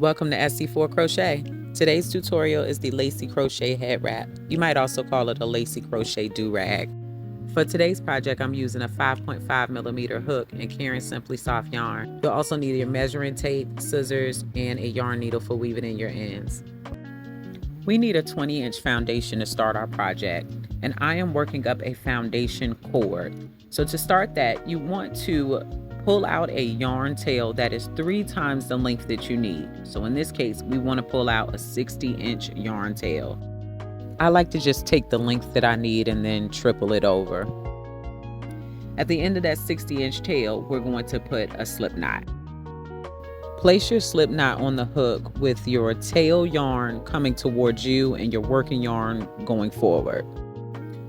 Welcome to SC4 Crochet. Today's tutorial is the Lacy Crochet Headwrap. You might also call it a Lacy Crochet Durag. For today's project, I'm using a 5.5mm hook and Caron Simply Soft yarn. You'll also need your measuring tape, scissors, and a yarn needle for weaving in your ends. We need a 20-inch foundation to start our project, and I am working up a foundation cord. So to start that, you want to pull out a yarn tail that is 3 times the length that you need. So in this case, we want to pull out a 60-inch yarn tail. I like to just take the length that I need and then triple it over. At the end of that 60-inch tail, we're going to put a slip knot. Place your slip knot on the hook with your tail yarn coming towards you and your working yarn going forward.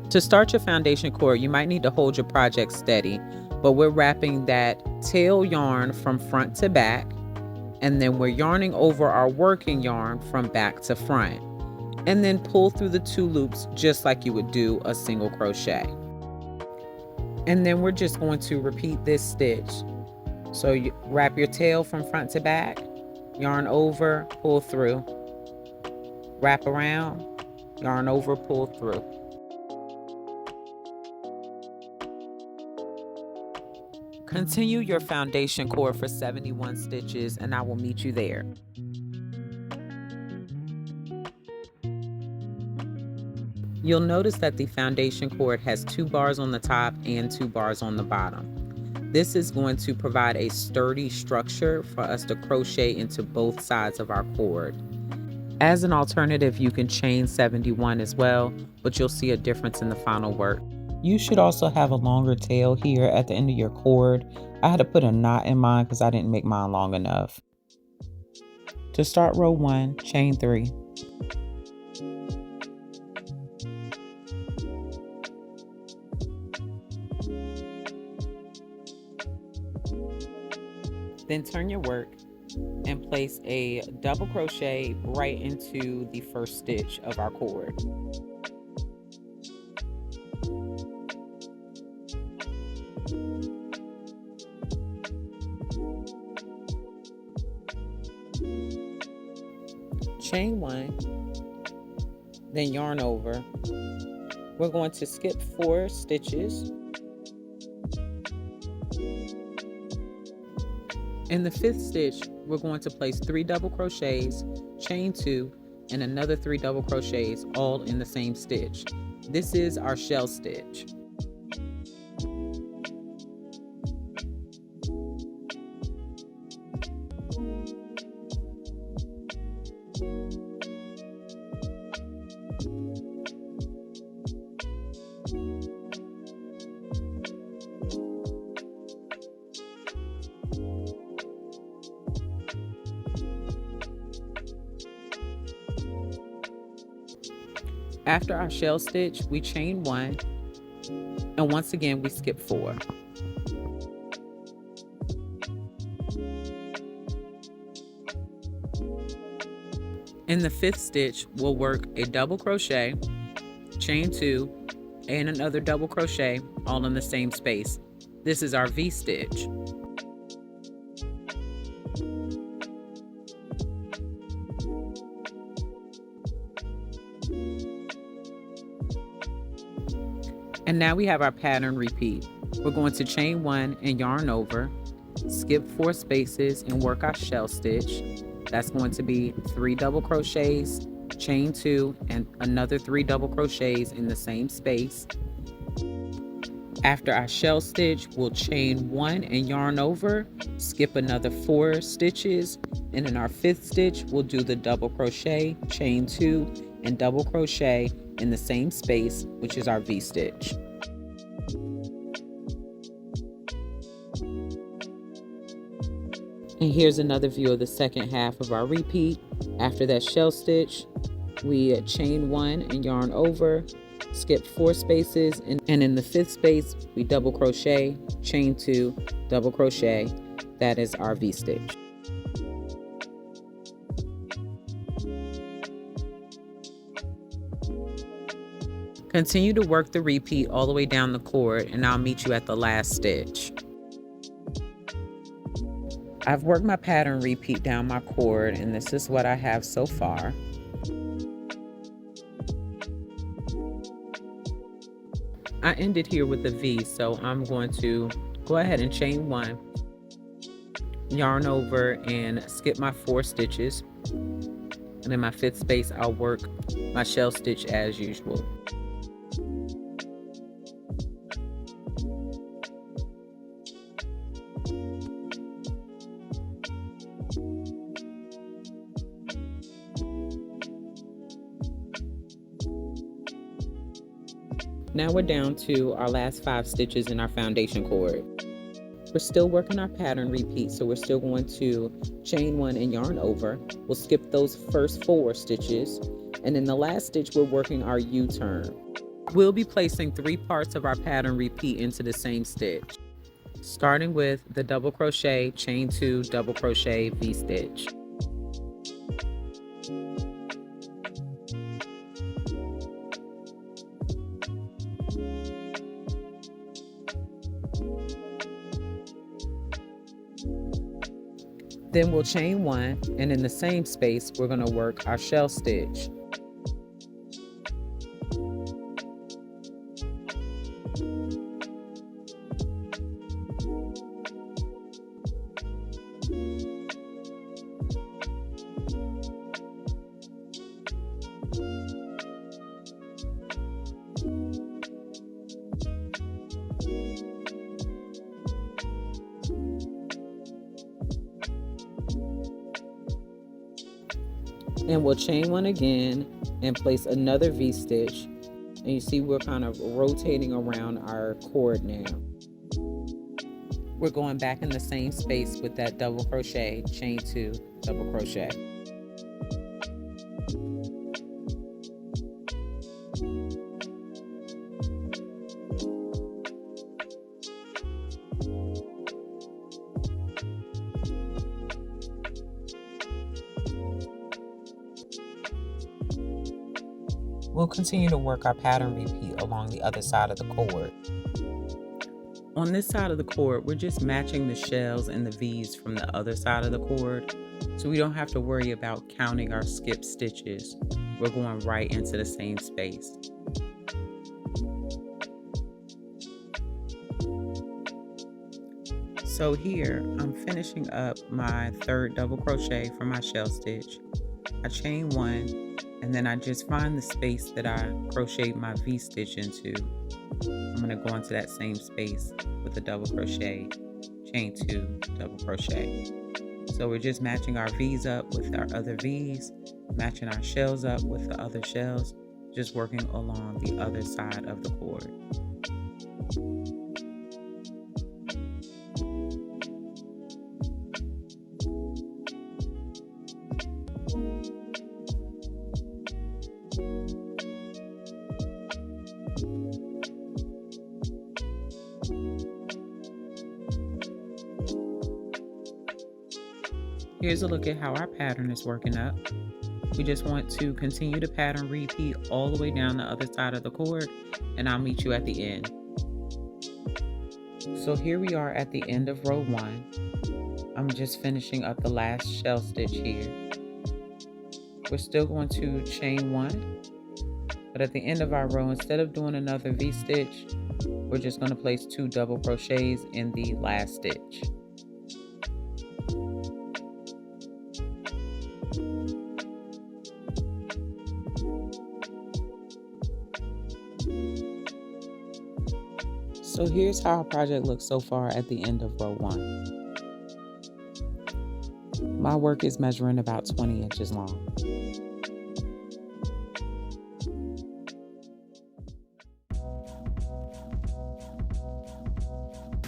To start your foundation cord, you might need to hold your project steady, but we're wrapping that tail yarn from front to back, and then we're yarning over our working yarn from back to front, and then pull through the 2 loops just like you would do a single crochet. And then we're just going to repeat this stitch. So you wrap your tail from front to back, yarn over, pull through, wrap around, yarn over, pull through. Continue your foundation cord for 71 stitches and I will meet you there. You'll notice that the foundation cord has 2 bars on the top and 2 bars on the bottom. This is going to provide a sturdy structure for us to crochet into both sides of our cord. As an alternative, you can chain 71 as well, but you'll see a difference in the final work. You should also have a longer tail here at the end of your cord. I had to put a knot in mine because I didn't make mine long enough. To start row 1, chain 3. Then turn your work and place a double crochet right into the first stitch of our cord. Chain 1, then yarn over. We're going to skip 4 stitches. In the 5th stitch, we're going to place 3 double crochets, chain 2, and another 3 double crochets all in the same stitch. This is our shell stitch. After our shell stitch, we chain 1, and once again we skip 4. In the 5th stitch, we'll work a double crochet, chain 2, and another double crochet all in the same space. This is our V stitch. And now we have our pattern repeat. We're going to chain 1 and yarn over, skip 4 spaces and work our shell stitch. That's going to be 3 double crochets, chain 2, and another 3 double crochets in the same space. After our shell stitch, we'll chain 1 and yarn over, skip another 4 stitches, and in our 5th stitch, we'll do the double crochet, chain 2, and double crochet in the same space, which is our V stitch. And here's another view of the second half of our repeat. After that shell stitch, we chain 1 and yarn over, skip 4 spaces, and in the 5th space, we double crochet, chain 2, double crochet. That is our V stitch. Continue to work the repeat all the way down the cord, and I'll meet you at the last stitch. I've worked my pattern repeat down my cord, and this is what I have so far. I ended here with a V, so I'm going to go ahead and chain 1, yarn over and skip my 4 stitches, and in my 5th space I'll work my shell stitch as usual. Now we're down to our last 5 stitches in our foundation cord. We're still working our pattern repeat, so we're still going to chain 1 and yarn over. We'll skip those first 4 stitches, and in the last stitch we're working our U-turn. We'll be placing 3 parts of our pattern repeat into the same stitch, starting with the double crochet, chain 2, double crochet, V-stitch. Then we'll chain 1, and in the same space we're going to work our shell stitch. And we'll chain 1 again and place another V-stitch, and you see we're kind of rotating around our cord now. We're going back in the same space with that double crochet, chain 2, double crochet. We'll continue to work our pattern repeat along the other side of the cord. On this side of the cord, we're just matching the shells and the V's from the other side of the cord, so we don't have to worry about counting our skipped stitches. We're going right into the same space. So here, I'm finishing up my 3rd double crochet for my shell stitch. I chain 1, and then I just find the space that I crocheted my V-stitch into. I'm going to go into that same space with a double crochet, chain 2, double crochet. So we're just matching our V's up with our other V's, matching our shells up with the other shells, just working along the other side of the cord. Here's a look at how our pattern is working up. We just want to continue the pattern repeat all the way down the other side of the cord, and I'll meet you at the end. So here we are at the end of row 1. I'm just finishing up the last shell stitch here. We're still going to chain 1, but at the end of our row, instead of doing another V-stitch, we're just going to place 2 double crochets in the last stitch. So here's how our project looks so far at the end of row 1. My work is measuring about 20 inches long.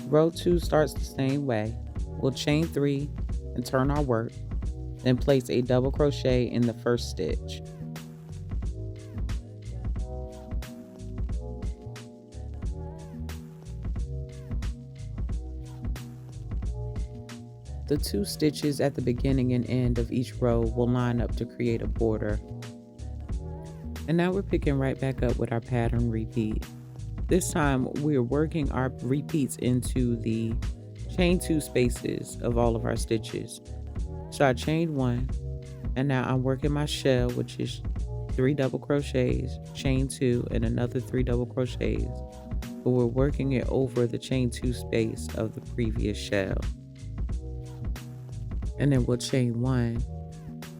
Row 2 starts the same way. We'll chain 3 and turn our work, then place a double crochet in the first stitch. The 2 stitches at the beginning and end of each row will line up to create a border. And now we're picking right back up with our pattern repeat. This time we're working our repeats into the chain 2 spaces of all of our stitches. So I chained 1, and now I'm working my shell, which is 3 double crochets, chain 2, and another 3 double crochets, but we're working it over the chain 2 space of the previous shell. And then we'll chain 1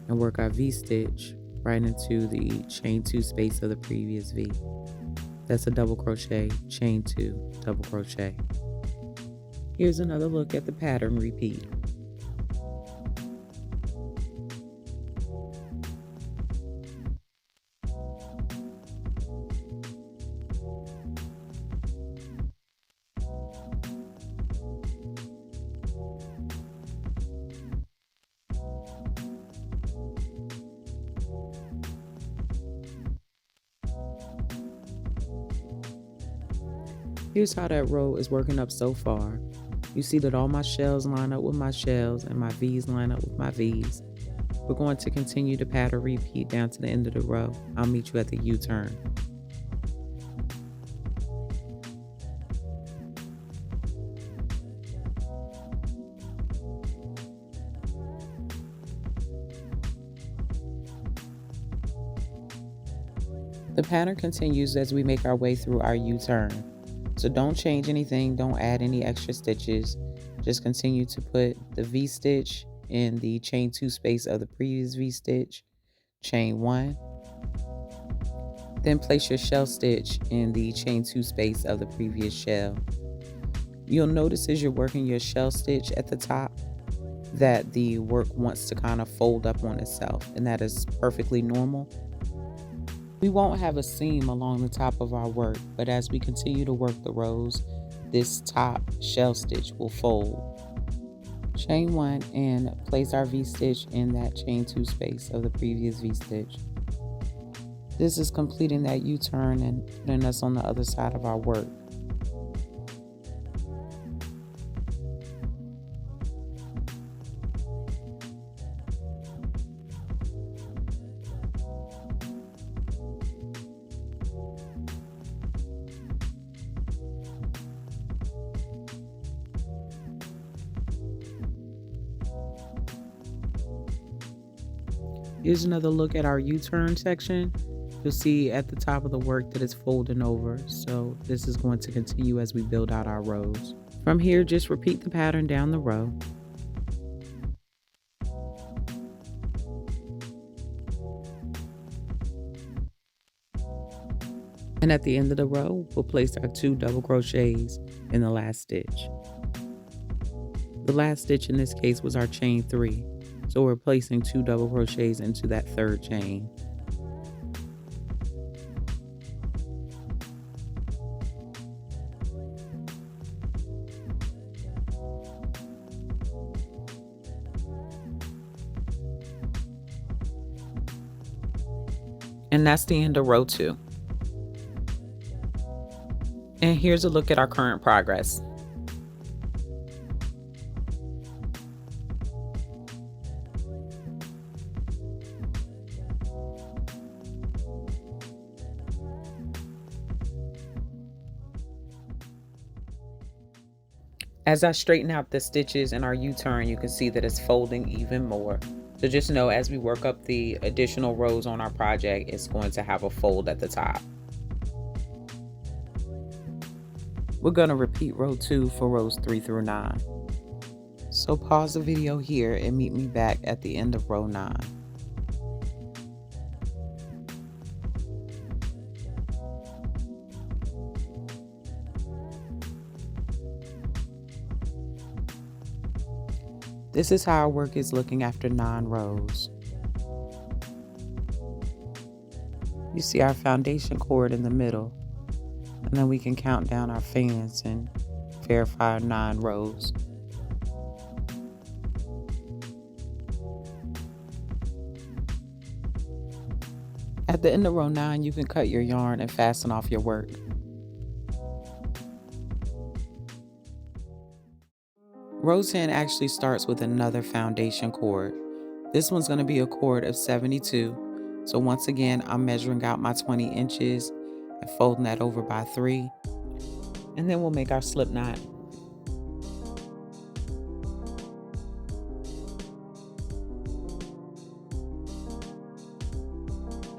and work our V-stitch right into the chain 2 space of the previous V. That's a double crochet, chain 2, double crochet. Here's another look at the pattern repeat. Here's how that row is working up so far. You see that all my shells line up with my shells and my V's line up with my V's. We're going to continue the pattern repeat down to the end of the row. I'll meet you at the U-turn. The pattern continues as we make our way through our U-turn. So don't change anything, don't add any extra stitches. Just continue to put the V-stitch in the chain 2 space of the previous V-stitch, chain 1. Then place your shell stitch in the chain 2 space of the previous shell. You'll notice as you're working your shell stitch at the top that the work wants to kind of fold up on itself, and that is perfectly normal. We won't have a seam along the top of our work, but as we continue to work the rows, this top shell stitch will fold. Chain 1 and place our V-stitch in that chain 2 space of the previous V-stitch. This is completing that U-turn and putting us on the other side of our work. Here's another look at our U-turn section. You'll see at the top of the work that it's folding over. So this is going to continue as we build out our rows. From here, just repeat the pattern down the row. And at the end of the row, we'll place our 2 double crochets in the last stitch. The last stitch in this case was our chain 3. So we're placing 2 double crochets into that third chain. And that's the end of row 2. And here's a look at our current progress. As I straighten out the stitches in our U-turn, you can see that it's folding even more. So just know as we work up the additional rows on our project, it's going to have a fold at the top. We're going to repeat row 2 for rows 3 through 9. So pause the video here and meet me back at the end of row 9. This is how our work is looking after 9 rows. You see our foundation cord in the middle, and then we can count down our fans and verify our 9 rows. At the end of row 9, you can cut your yarn and fasten off your work. Row 10 actually starts with another foundation cord. This one's going to be a cord of 72. So once again, I'm measuring out my 20 inches and folding that over by 3. And then we'll make our slip knot.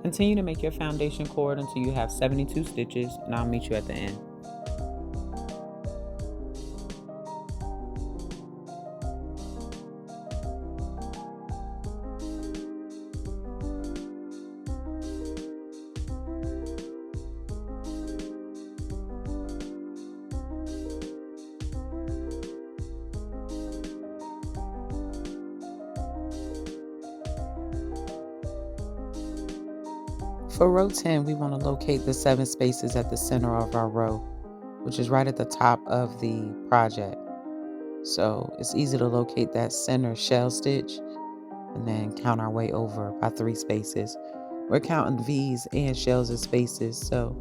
Continue to make your foundation cord until you have 72 stitches, and I'll meet you at the end. For row 10, we want to locate the 7 spaces at the center of our row, which is right at the top of the project. So it's easy to locate that center shell stitch and then count our way over by 3 spaces. We're counting V's and shells as spaces, so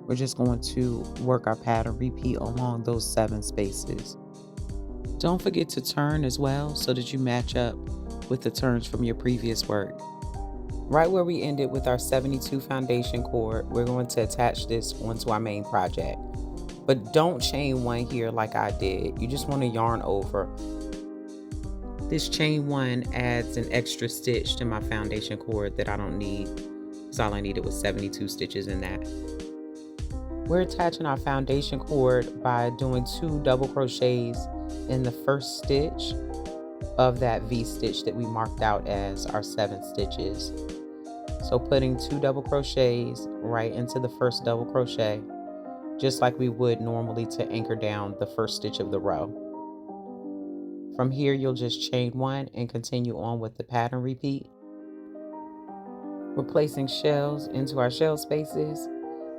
we're just going to work our pattern repeat along those 7 spaces. Don't forget to turn as well so that you match up with the turns from your previous work. Right where we ended with our 72 foundation cord, we're going to attach this onto our main project. But don't chain one here like I did. You just want to yarn over. This chain one adds an extra stitch to my foundation cord that I don't need, because all I needed was 72 stitches in that. We're attaching our foundation cord by doing 2 double crochets in the first stitch of that V stitch that we marked out as our 7 stitches. So putting 2 double crochets right into the first double crochet, just like we would normally to anchor down the first stitch of the row. From here, you'll just chain 1 and continue on with the pattern repeat. We're placing shells into our shell spaces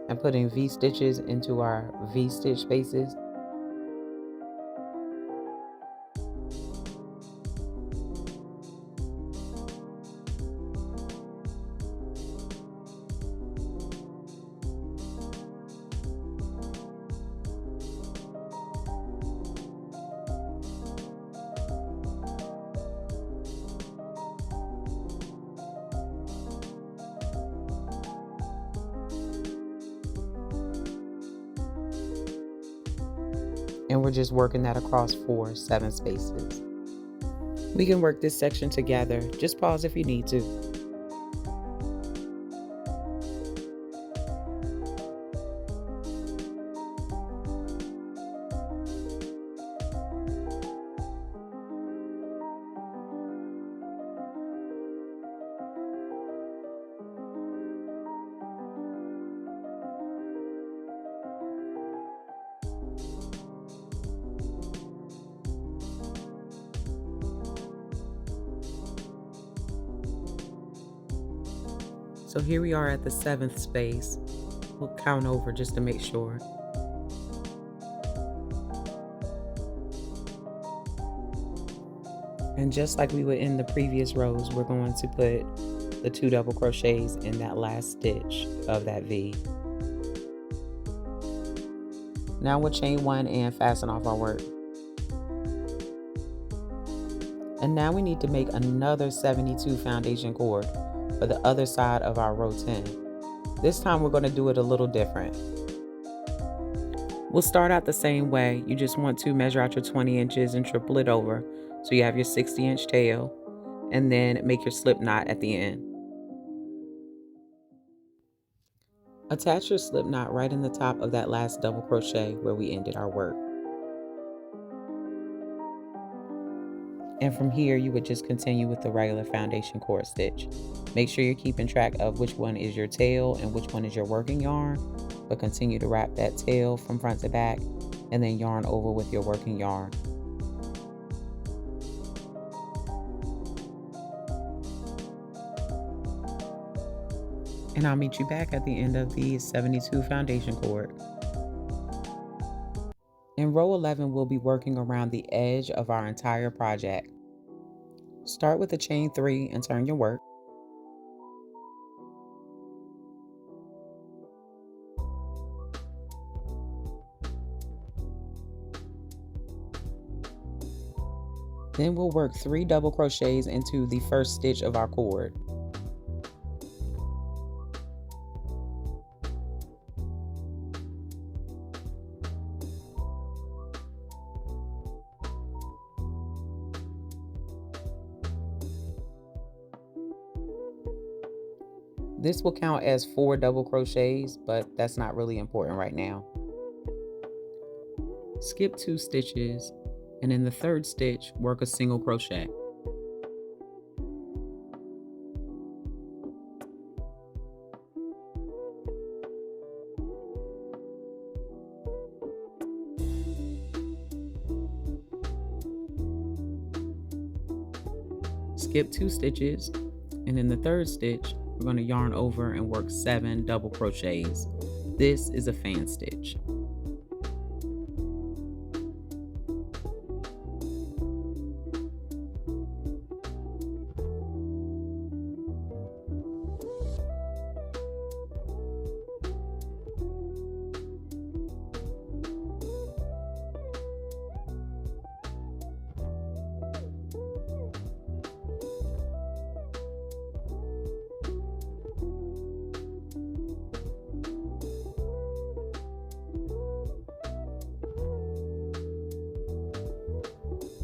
and putting V stitches into our V stitch spaces. And we're just working that across 4 7 spaces. We can work this section together. Just pause if you need to. So here we are at the 7th space. We'll count over just to make sure. And just like we would in the previous rows, we're going to put the 2 double crochets in that last stitch of that V. Now we'll chain 1 and fasten off our work. And now we need to make another 72 foundation cord for the other side of our row 10. This time we're going to do it a little different. We'll start out the same way. You just want to measure out your 20 inches and triple it over so you have your 60-inch tail, and then make your slip knot at the end. Attach your slip knot right in the top of that last double crochet where we ended our work. And from here, you would just continue with the regular foundation cord stitch. Make sure you're keeping track of which one is your tail and which one is your working yarn, but continue to wrap that tail from front to back and then yarn over with your working yarn. And I'll meet you back at the end of the 72 foundation cord. In row 11, we'll be working around the edge of our entire project. Start with a chain 3 and turn your work. Then we'll work 3 double crochets into the first stitch of our cord. This will count as 4 double crochets, but that's not really important right now. Skip 2 stitches, and in the 3rd stitch, work a single crochet. Skip 2 stitches, and in the 3rd stitch, we're going to yarn over and work 7 double crochets. This is a fan stitch.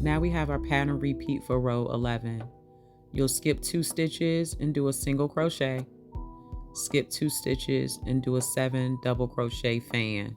Now we have our pattern repeat for row 11. You'll skip 2 stitches and do a single crochet. Skip 2 stitches and do a 7 double crochet fan.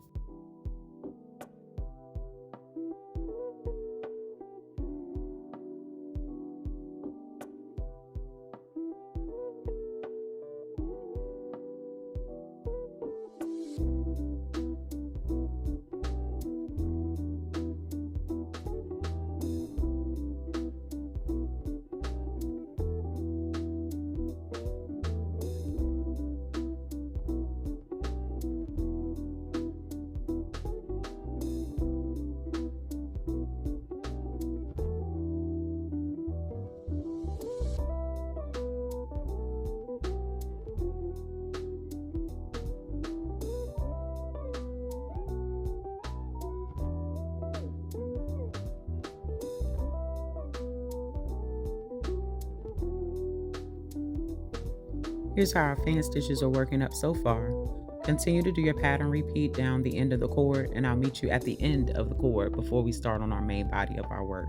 Here's how our fan stitches are working up so far. Continue to do your pattern repeat down the end of the cord, and I'll meet you at the end of the cord before we start on our main body of our work.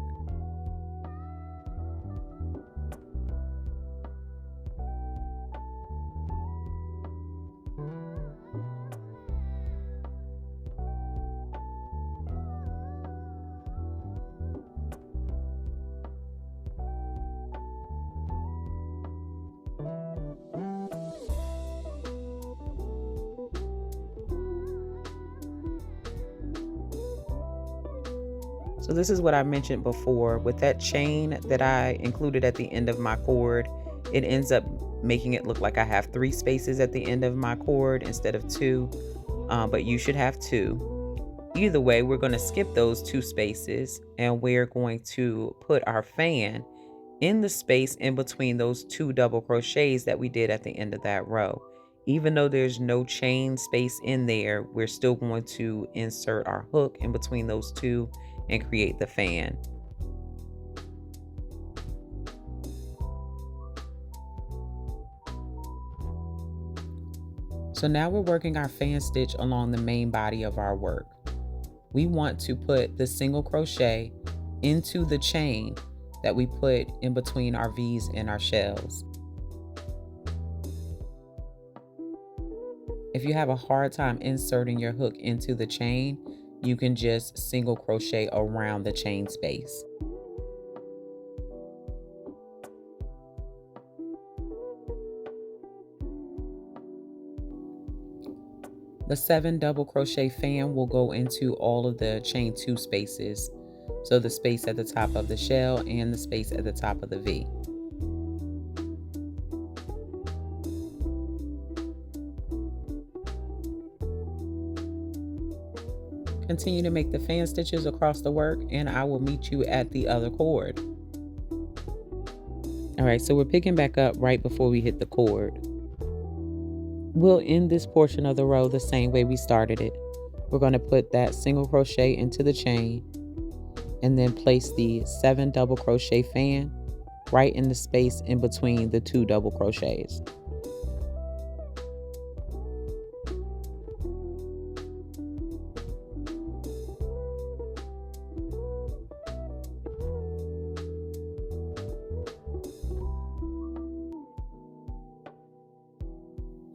So this is what I mentioned before. With that chain that I included at the end of my cord, it ends up making it look like I have 3 spaces at the end of my cord instead of 2, but you should have 2. Either way, we're going to skip those 2 spaces, and we're going to put our fan in the space in between those 2 double crochets that we did at the end of that row. Even though there's no chain space in there, we're still going to insert our hook in between those 2 and create the fan. So now we're working our fan stitch along the main body of our work. We want to put the single crochet into the chain that we put in between our V's and our shells. If you have a hard time inserting your hook into the chain, you can just single crochet around the chain space. The 7 double crochet fan will go into all of the chain 2 spaces. So the space at the top of the shell and the space at the top of the V. Continue to make the fan stitches across the work, and I will meet you at the other cord. All right, so we're picking back up right before we hit the cord. We'll end this portion of the row the same way we started it. We're going to put that single crochet into the chain and then place the 7 double crochet fan right in the space in between the 2 double crochets.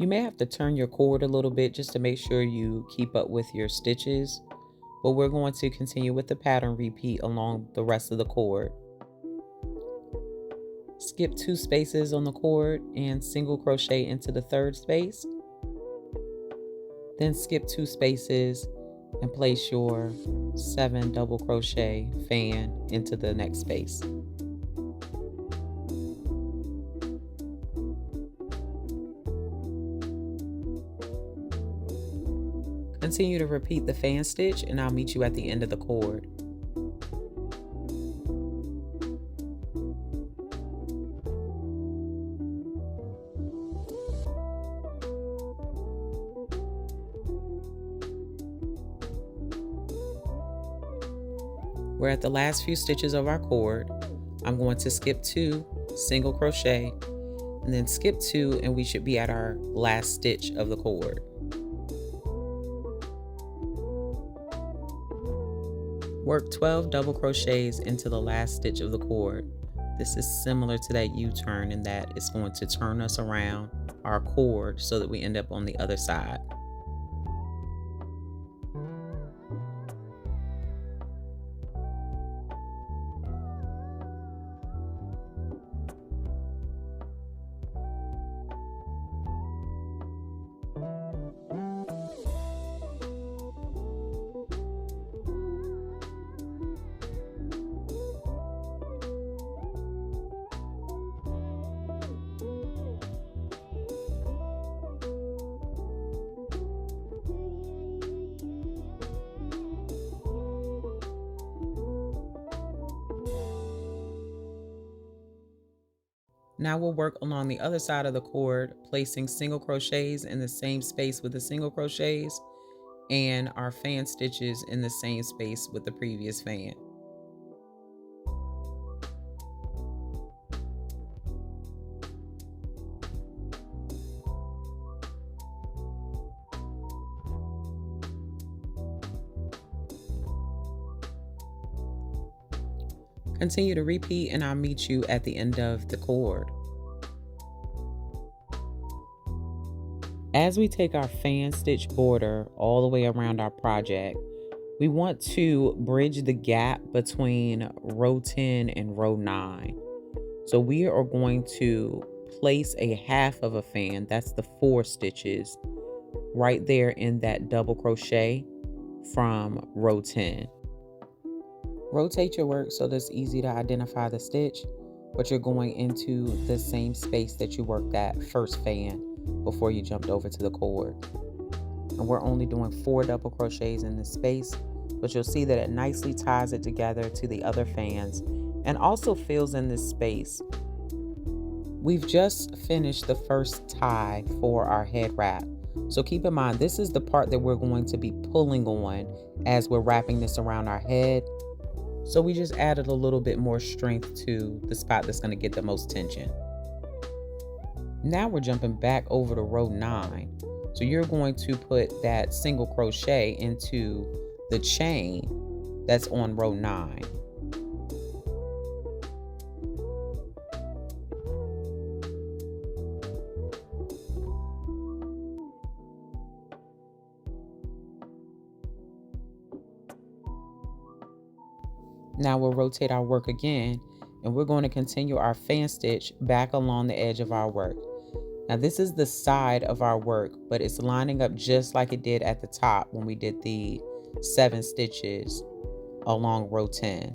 You may have to turn your cord a little bit just to make sure you keep up with your stitches, but we're going to continue with the pattern repeat along the rest of the cord. Skip 2 spaces on the cord and single crochet into the 3rd space. Then skip 2 spaces and place your 7 double crochet fan into the next space. Continue to repeat the fan stitch and I'll meet you at the end of the cord. We're at the last few stitches of our cord. I'm going to skip 2, single crochet, and then skip 2, and we should be at our last stitch of the cord. Work 12 double crochets into the last stitch of the cord. This is similar to that U-turn in that it's going to turn us around our cord so that we end up on the other side. Now we'll work along the other side of the cord, placing single crochets in the same space with the single crochets and our fan stitches in the same space with the previous fan. Continue to repeat and I'll meet you at the end of the cord. As we take our fan stitch border all the way around our project, we want to bridge the gap between row 10 and row 9. So we are going to place a half of a fan, that's the 4 stitches, right there in that double crochet from row 10. Rotate your work so that it's easy to identify the stitch, but you're going into the same space that you worked that first fan before you jumped over to the cord. And we're only doing 4 double crochets in this space, but you'll see that it nicely ties it together to the other fans and also fills in this space. We've just finished the first tie for our head wrap. So keep in mind, this is the part that we're going to be pulling on as we're wrapping this around our head. So we just added a little bit more strength to the spot that's going to get the most tension. Now we're jumping back over to row 9. So you're going to put that single crochet into the chain that's on row 9. Now we'll rotate our work again and we're going to continue our fan stitch back along the edge of our work. Now this is the side of our work, but it's lining up just like it did at the top when we did the 7 stitches along row 10.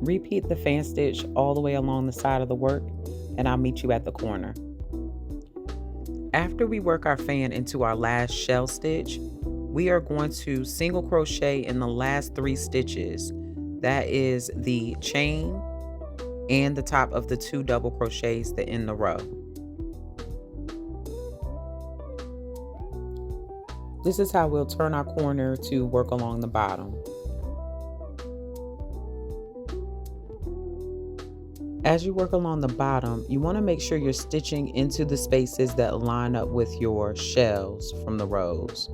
Repeat the fan stitch all the way along the side of the work and I'll meet you at the corner. After we work our fan into our last shell stitch, we are going to single crochet in the last 3 stitches. That is the chain and the top of the 2 double crochets that end the row. This is how we'll turn our corner to work along the bottom. As you work along the bottom, you want to make sure you're stitching into the spaces that line up with your shells from the rows.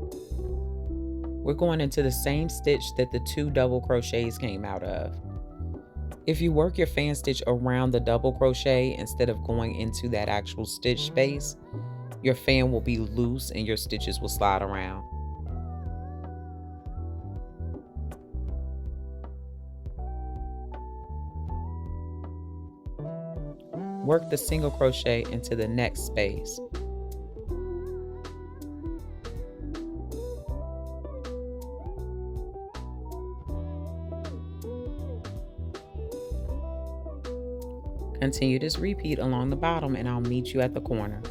We're going into the same stitch that the 2 double crochets came out of. If you work your fan stitch around the double crochet instead of going into that actual stitch space, your fan will be loose and your stitches will slide around. Work the single crochet into the next space. Continue this repeat along the bottom and I'll meet you at the corner.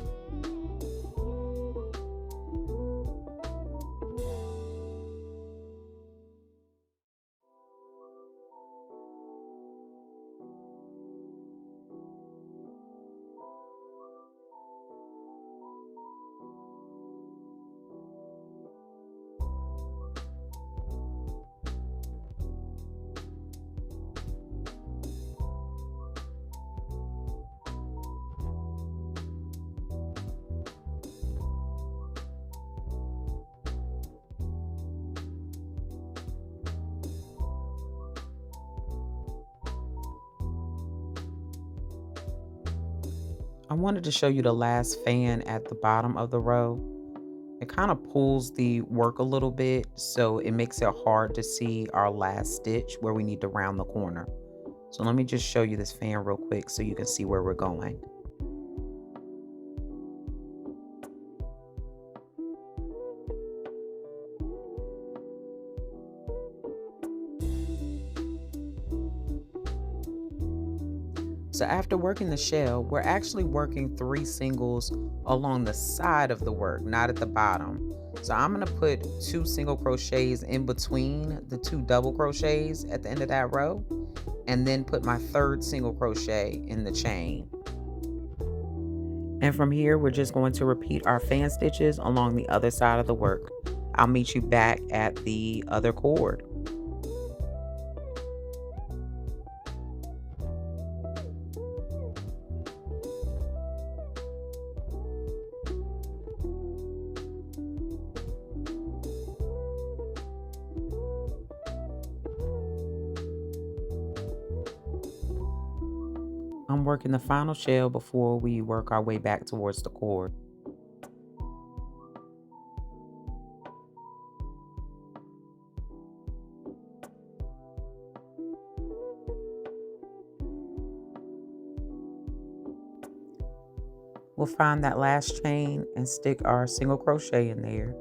I wanted to show you the last fan at the bottom of the row. It kind of pulls the work a little bit, so it makes it hard to see our last stitch where we need to round the corner. So let me just show you this fan real quick so you can see where we're going. So after working the shell, we're actually working 3 singles along the side of the work, not at the bottom. So I'm going to put 2 single crochets in between the 2 double crochets at the end of that row, and then put my 3rd single crochet in the chain. And from here, we're just going to repeat our fan stitches along the other side of the work. I'll meet you back at the other cord. I'm working the final shell before we work our way back towards the cord. We'll find that last chain and stick our single crochet in there.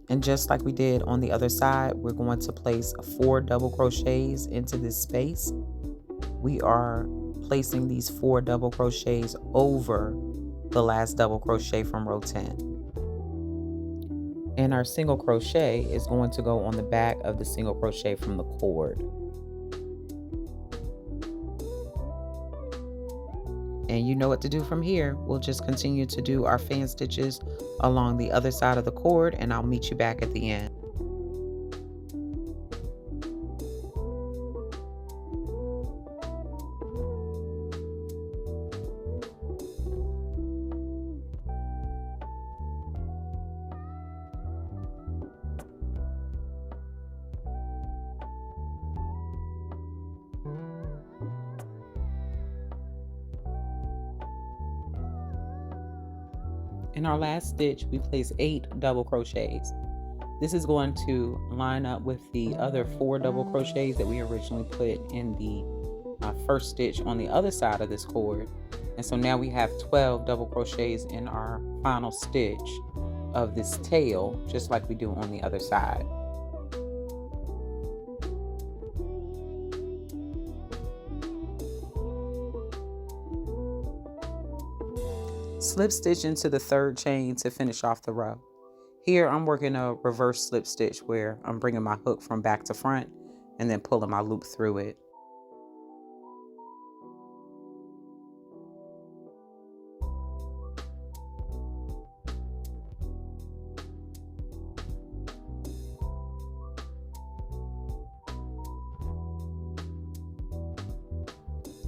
And just like we did on the other side, we're going to place 4 double crochets into this space. We are placing these 4 double crochets over the last double crochet from row 10. And our single crochet is going to go on the back of the single crochet from the cord. And you know what to do from here. We'll just continue to do our fan stitches along the other side of the cord, and I'll meet you back at the end. In our last stitch, we place 8 double crochets. This is going to line up with the other 4 double crochets that we originally put in the first stitch on the other side of this cord. And so now we have 12 double crochets in our final stitch of this tail, just like we do on the other side. Slip stitch into the 3rd chain to finish off the row. Here I'm working a reverse slip stitch where I'm bringing my hook from back to front and then pulling my loop through it.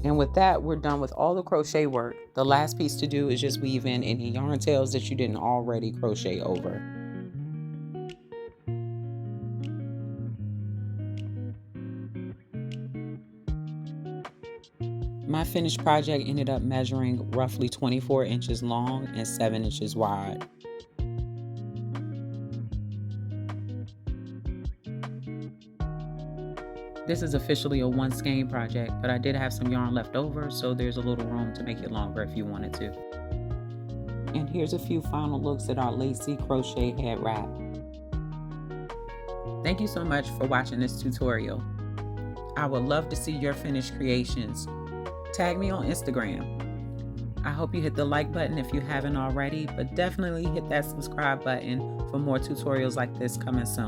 And with that, we're done with all the crochet work. The last piece to do is just weave in any yarn tails that you didn't already crochet over. My finished project ended up measuring roughly 24 inches long and 7 inches wide. This is officially a one skein project, but I did have some yarn left over, so there's a little room to make it longer if you wanted to. And here's a few final looks at our Lacy Crochet Head Wrap. Thank you so much for watching this tutorial. I would love to see your finished creations. Tag me on Instagram. I hope you hit the like button if you haven't already, but definitely hit that subscribe button for more tutorials like this coming soon.